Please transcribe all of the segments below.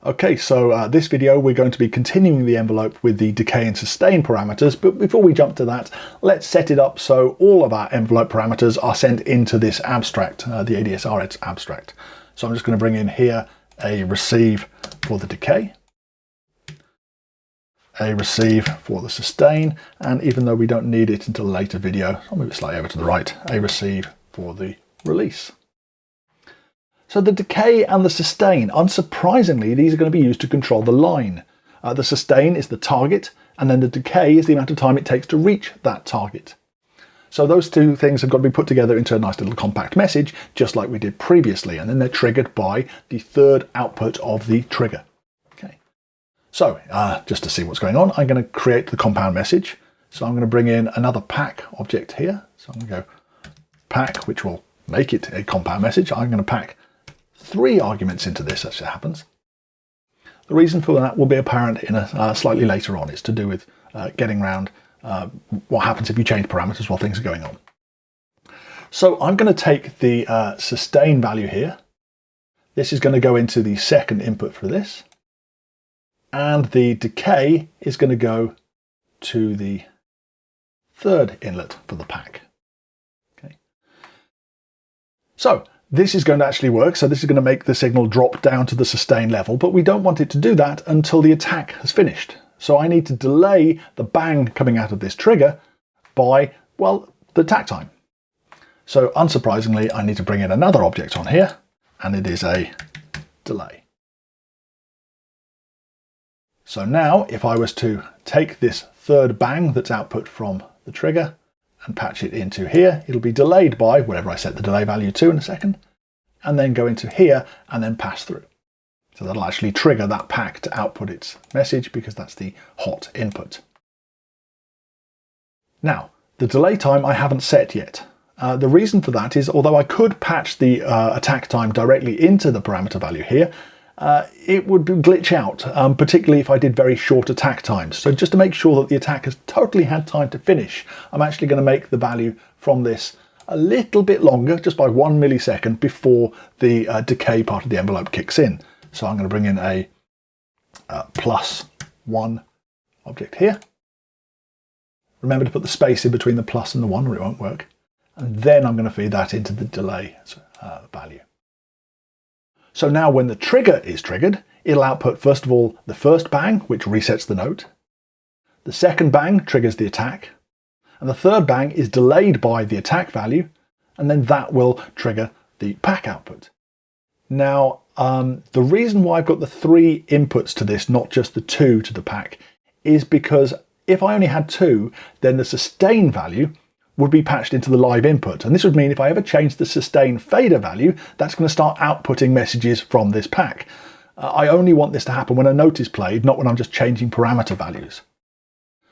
Okay, so this video we're going to be continuing the envelope with the decay and sustain parameters, but before we jump to that, let's set it up so all of our envelope parameters are sent into this abstract, the ADSRX abstract. So I'm just going to bring in here a receive for the decay, a receive for the sustain, and even though we don't need it until a later video, I'll move it slightly over to the right, a receive for the release. So the decay and the sustain, unsurprisingly, these are going to be used to control the line. The sustain is the target, and then the decay is the amount of time it takes to reach that target. So those two things have got to be put together into a nice little compact message, just like we did previously, and then they're triggered by the third output of the trigger. Okay. So just to see what's going on, I'm going to create the compound message. So I'm going to bring in another pack object here. So I'm going to go pack, which will make it a compound message. I'm going to pack 3 arguments into this as it happens. The reason for that will be apparent in slightly later on. It's to do with getting around what happens if you change parameters while things are going on. So I'm going to take the sustain value here. This is going to go into the second input for this. And the decay is going to go to the third inlet for the pack. Okay. So this is going to actually work, so this is going to make the signal drop down to the sustain level, but we don't want it to do that until the attack has finished. So I need to delay the bang coming out of this trigger by, well, the attack time. So unsurprisingly, I need to bring in another object on here, and it is a delay. So now, if I was to take this third bang that's output from the trigger, and patch it into here, it'll be delayed by whatever I set the delay value to in a second, and then go into here and then pass through. So that'll actually trigger that pack to output its message because that's the hot input. Now, the delay time I haven't set yet. The reason for that is, although I could patch the attack time directly into the parameter value here, it would glitch out, particularly if I did very short attack times. So just to make sure that the attack has totally had time to finish, I'm actually going to make the value from this a little bit longer, just by 1 millisecond before the decay part of the envelope kicks in. So I'm going to bring in a +1 object here. Remember to put the space in between the plus and the 1 or it won't work. And then I'm going to feed that into the delay value. So now when the trigger is triggered, it'll output first of all the first bang, which resets the note. The second bang triggers the attack. And the third bang is delayed by the attack value, and then that will trigger the pack output. Now, the reason why I've got the 3 inputs to this, not just the 2 to the pack, is because if I only had 2, then the sustain value would be patched into the live input. And this would mean if I ever change the sustain fader value, that's going to start outputting messages from this pack. I only want this to happen when a note is played, not when I'm just changing parameter values.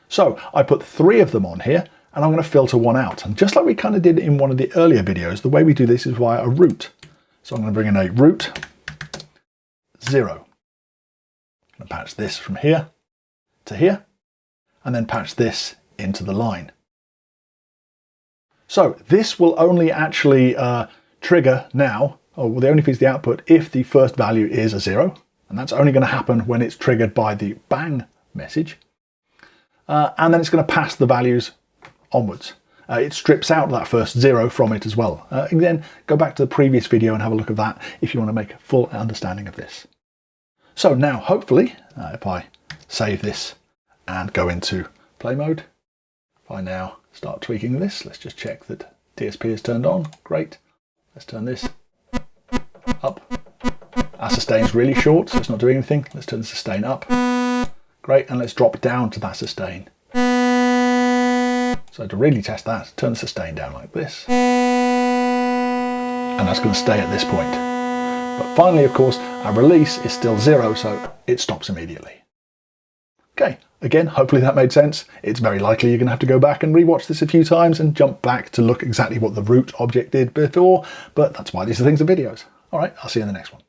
So I put 3 of them on here, and I'm going to filter 1 out. And just like we kind of did in one of the earlier videos, the way we do this is via a root. So I'm going to bring in a root 0. I'm going to patch this from here to here, and then patch this into the line. So this will only actually trigger now, or they only feeds the output if the first value is a 0, and that's only going to happen when it's triggered by the bang message. And then it's going to pass the values onwards. It strips out that first 0 from it as well. Again, go back to the previous video and have a look at that if you want to make a full understanding of this. So now, hopefully, if I save this and go into play mode, if I now start tweaking this, let's just check that DSP is turned on. Great. Let's turn this up. Our sustain's really short, so it's not doing anything. Let's turn the sustain up. Great, and let's drop down to that sustain. So to really test that, turn the sustain down like this. And that's going to stay at this point. But finally, of course, our release is still 0, so it stops immediately. Okay, again, hopefully that made sense. It's very likely you're going to have to go back and rewatch this a few times and jump back to look exactly what the root object did before, but that's why these are things are videos. All right, I'll see you in the next one.